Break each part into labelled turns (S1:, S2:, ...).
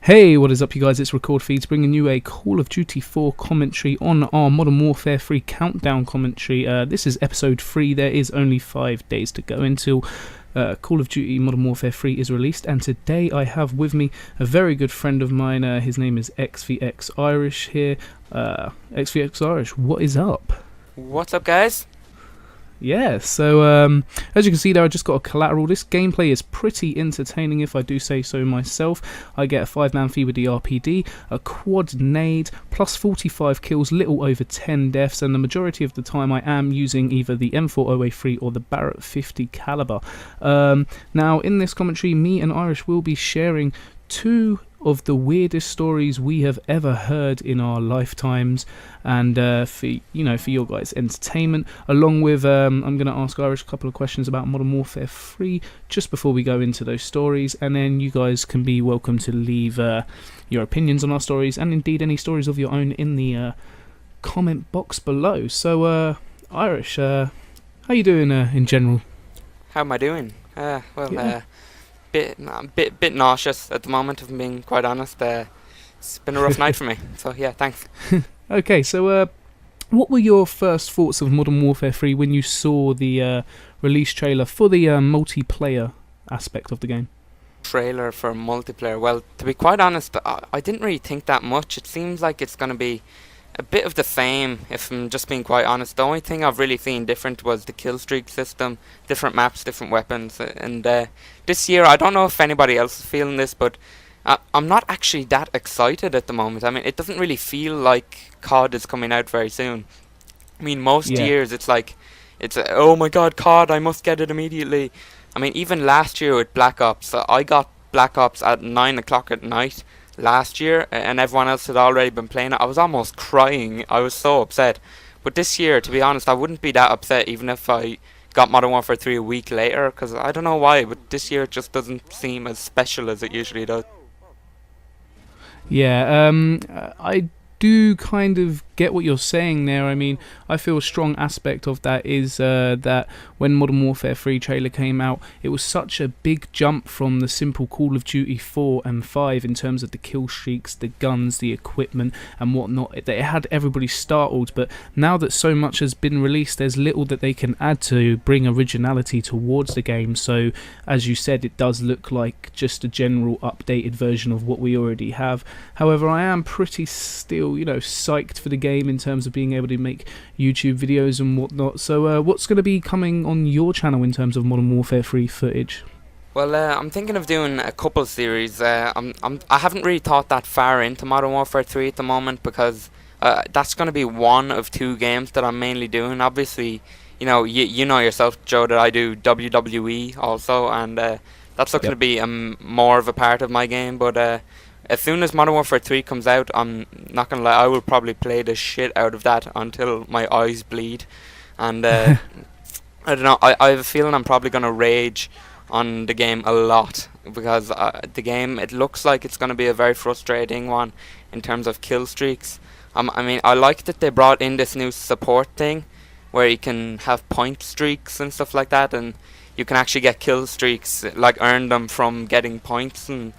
S1: Hey, what is up you guys, it's Record Feeds bringing you a Call of Duty 4 commentary on our Modern Warfare 3 Countdown commentary. This is episode 3, there is only 5 days to go until Call of Duty Modern Warfare 3 is released, and today I have with me a very good friend of mine. His name is XVX Irish here. XVX Irish, what is up?
S2: What's up, guys?
S1: Yeah, so as you can see there, I just got a collateral. This gameplay is pretty entertaining if I do say so myself. I get a 5-man feed with the RPD, a quad nade, plus 45 kills, little over 10 deaths, and the majority of the time I am using either the M4 or the Barrett 50 caliber. Now in this commentary, me and Irish will be sharing 2 of the weirdest stories we have ever heard in our lifetimes, and for your guys' entertainment, along with I'm going to ask Irish a couple of questions about Modern Warfare 3 just before we go into those stories, and then you guys can be welcome to leave your opinions on our stories, and indeed any stories of your own, in the comment box below. So Irish, how you doing in general?
S2: How am I doing? Bit nauseous at the moment, if I'm being quite honest. It's been a rough night for me, so yeah, thanks.
S1: Okay, so what were your first thoughts of Modern Warfare 3 when you saw the release trailer for the multiplayer aspect of the game?
S2: Trailer for multiplayer. Well, to be quite honest, I didn't really think that much. It seems like it's going to be a bit of the same, if I'm just being quite honest. The only thing I've really seen different was the kill streak system, different maps, different weapons, and this year, I don't know if anybody else is feeling this, but I'm not actually that excited at the moment. I mean, it doesn't really feel like COD is coming out very soon. I mean, most years it's like, oh my god, COD, I must get it immediately. I mean, even last year with Black Ops, I got Black Ops at 9 o'clock at night last year, and everyone else had already been playing it. I was almost crying. I was so upset. But this year, to be honest, I wouldn't be that upset even if I got Modern Warfare 3 a week later, because I don't know why, but this year it just doesn't seem as special as it usually does.
S1: Yeah, I do kind of get what you're saying there. I mean, I feel a strong aspect of that is that when Modern Warfare 3 trailer came out, it was such a big jump from the simple Call of Duty 4 and 5 in terms of the kill streaks, the guns, the equipment and whatnot. It had everybody startled, but now that so much has been released, there's little that they can add to bring originality towards the game. So as you said, it does look like just a general updated version of what we already have. However, I am pretty still, psyched for the game in terms of being able to make YouTube videos and whatnot. So what's going to be coming on your channel in terms of Modern Warfare 3 footage?
S2: Well, I'm thinking of doing a couple series. I haven't really thought that far into Modern Warfare 3 at the moment, because that's going to be one of 2 games that I'm mainly doing. Obviously, you know yourself, Joe, that I do WWE also, and that's looking to be more of a part of my game. But as soon as Modern Warfare 3 comes out, I'm not going to lie, I will probably play the shit out of that until my eyes bleed. And I don't know, I have a feeling I'm probably going to rage on the game a lot, because the game, it looks like it's going to be a very frustrating one in terms of kill streaks. I mean, I like that they brought in this new support thing where you can have point streaks and stuff like that, and you can actually get kill streaks, like earn them from getting points and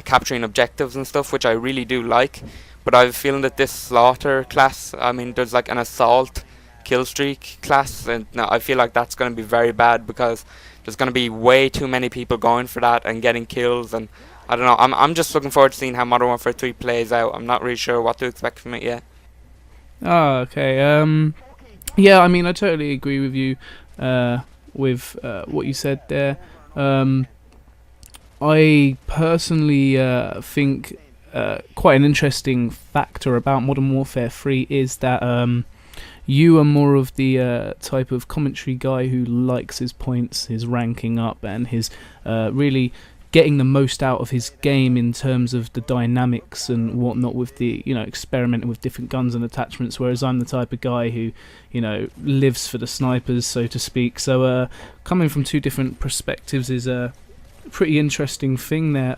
S2: capturing objectives and stuff, which I really do like. But I have a feeling that this slaughter class, I mean, there's like an assault kill streak class, and I feel like that's going to be very bad, because there's going to be way too many people going for that and getting kills, and I don't know, I'm just looking forward to seeing how Modern Warfare 3 plays out. I'm not really sure what to expect from it yet.
S1: Oh, okay. Yeah, I mean, I totally agree with you with what you said there. I personally think quite an interesting factor about Modern Warfare 3 is that you are more of the type of commentary guy who likes his points, his ranking up, and his really getting the most out of his game in terms of the dynamics and whatnot, with the experimenting with different guns and attachments, whereas I'm the type of guy who lives for the snipers, so to speak. So coming from 2 different perspectives is a pretty interesting thing there.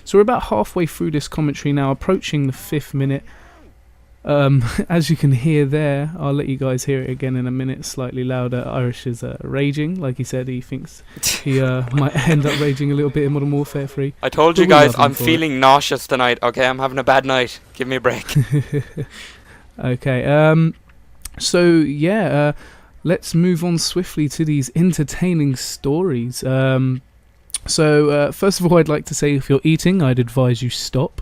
S1: So we're about halfway through this commentary now, approaching the 5th minute. As you can hear there, I'll let you guys hear it again in a minute, slightly louder. Irish is raging. Like he said, he thinks he might end up raging a little bit in Modern Warfare 3.
S2: I told you guys I'm feeling nauseous tonight. Okay, I'm having a bad night. Give me a break.
S1: Okay, so yeah, let's move on swiftly to these entertaining stories. So first of all, I'd like to say if you're eating, I'd advise you stop.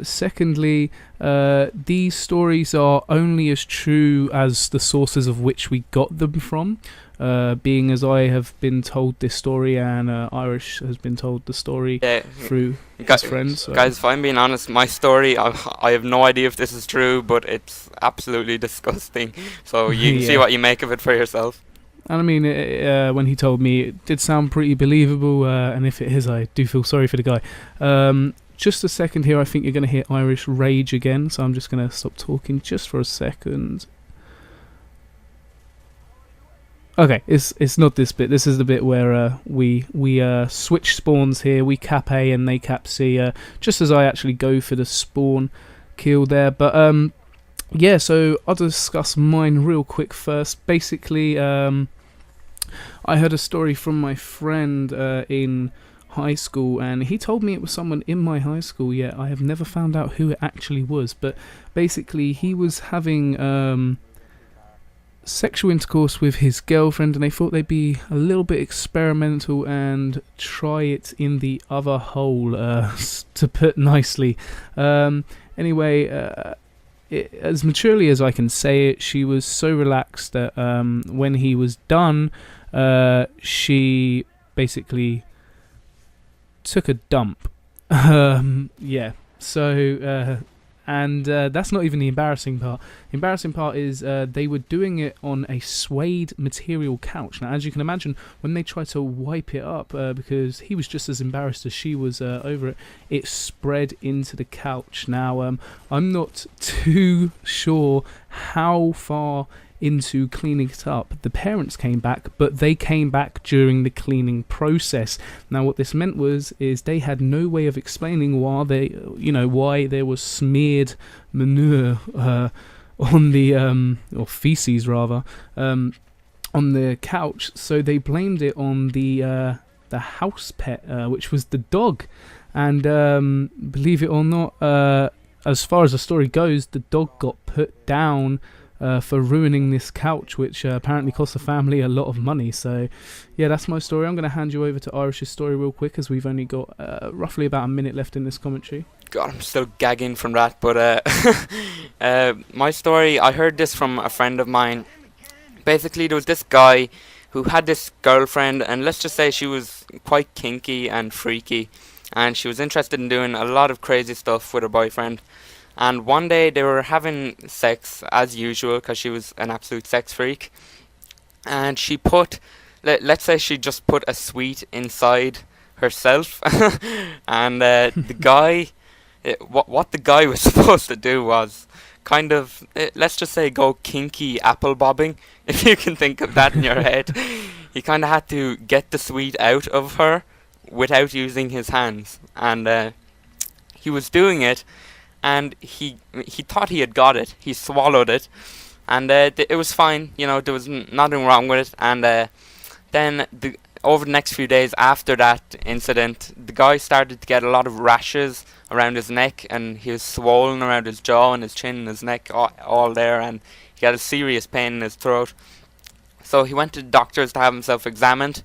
S1: Secondly, these stories are only as true as the sources of which we got them from. Being as I have been told this story and Irish has been told the story through his friends. So.
S2: Guys, if I'm being honest, my story, I have no idea if this is true, but it's absolutely disgusting. So you can see what you make of it for yourself.
S1: And I mean, when he told me, it did sound pretty believable, and if it is, I do feel sorry for the guy. Just a second here, I think you're going to hear Irish rage again, so I'm just going to stop talking just for a second. Okay, it's not this bit. This is the bit where we switch spawns here. We cap A and they cap C, just as I actually go for the spawn kill there. But yeah, so I'll discuss mine real quick first. Basically, I heard a story from my friend in high school, and he told me it was someone in my high school. Yet I have never found out who it actually was, but basically he was having sexual intercourse with his girlfriend, and they thought they'd be a little bit experimental and try it in the other hole, to put nicely. Anyway, as maturely as I can say it, she was so relaxed that when he was done, she basically took a dump. Yeah, so and that's not even the embarrassing part. The embarrassing part is they were doing it on a suede material couch. Now, as you can imagine, when they tried to wipe it up, because he was just as embarrassed as she was over it, it spread into the couch. Now, I'm not too sure how far into cleaning it up the parents came back, but they came back during the cleaning process. Now what this meant is they had no way of explaining why why there was smeared manure on the or feces rather on the couch, so they blamed it on the house pet, which was the dog. And believe it or not, as far as the story goes, the dog got put down for ruining this couch, which apparently cost the family a lot of money. So yeah, that's my story. I'm going to hand you over to Irish's story real quick, as we've only got roughly about a minute left in this commentary.
S2: God, I'm still gagging from that, but my story, I heard this from a friend of mine. Basically, there was this guy who had this girlfriend, and let's just say she was quite kinky and freaky, and she was interested in doing a lot of crazy stuff with her boyfriend. And one day they were having sex as usual, because she was an absolute sex freak. And she put, let's say she just put a sweet inside herself. And the guy, what the guy was supposed to do was kind of, let's just say, go kinky apple bobbing, if you can think of that in your head. He kind of had to get the sweet out of her without using his hands. And he was doing it. And he thought he had got it. He swallowed it, and it was fine. You know, there was nothing wrong with it. And then over the next few days after that incident, the guy started to get a lot of rashes around his neck, and he was swollen around his jaw and his chin and his neck, all there, and he had a serious pain in his throat. So he went to the doctors to have himself examined,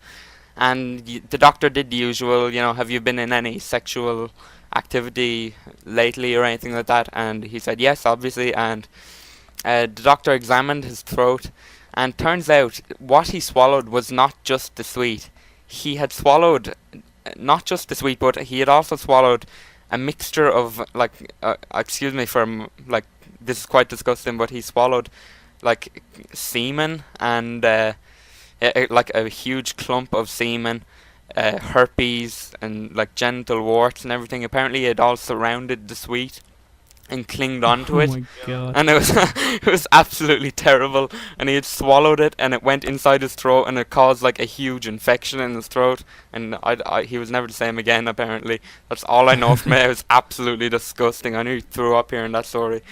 S2: and the doctor did the usual. You know, have you been in any sexual activity lately or anything like that? And he said yes, obviously. And the doctor examined his throat, and turns out what he swallowed was not just the sweet. He had swallowed not just the sweet, but he had also swallowed a mixture of, like, excuse me for, like, this is quite disgusting, but he swallowed like semen and like a huge clump of semen, herpes and like genital warts and everything. Apparently it all surrounded the sweet and clinged onto it.
S1: My God.
S2: And it was it was absolutely terrible. And he had swallowed it, and it went inside his throat, and it caused like a huge infection in his throat. And he was never the same again, apparently. That's all I know from it. It was absolutely disgusting. I knew he threw up hearing that story.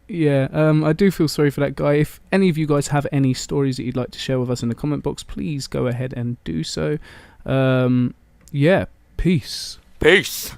S1: Yeah, I do feel sorry for that guy. If any of you guys have any stories that you'd like to share with us in the comment box, please go ahead and do so. Yeah, peace.
S2: Peace.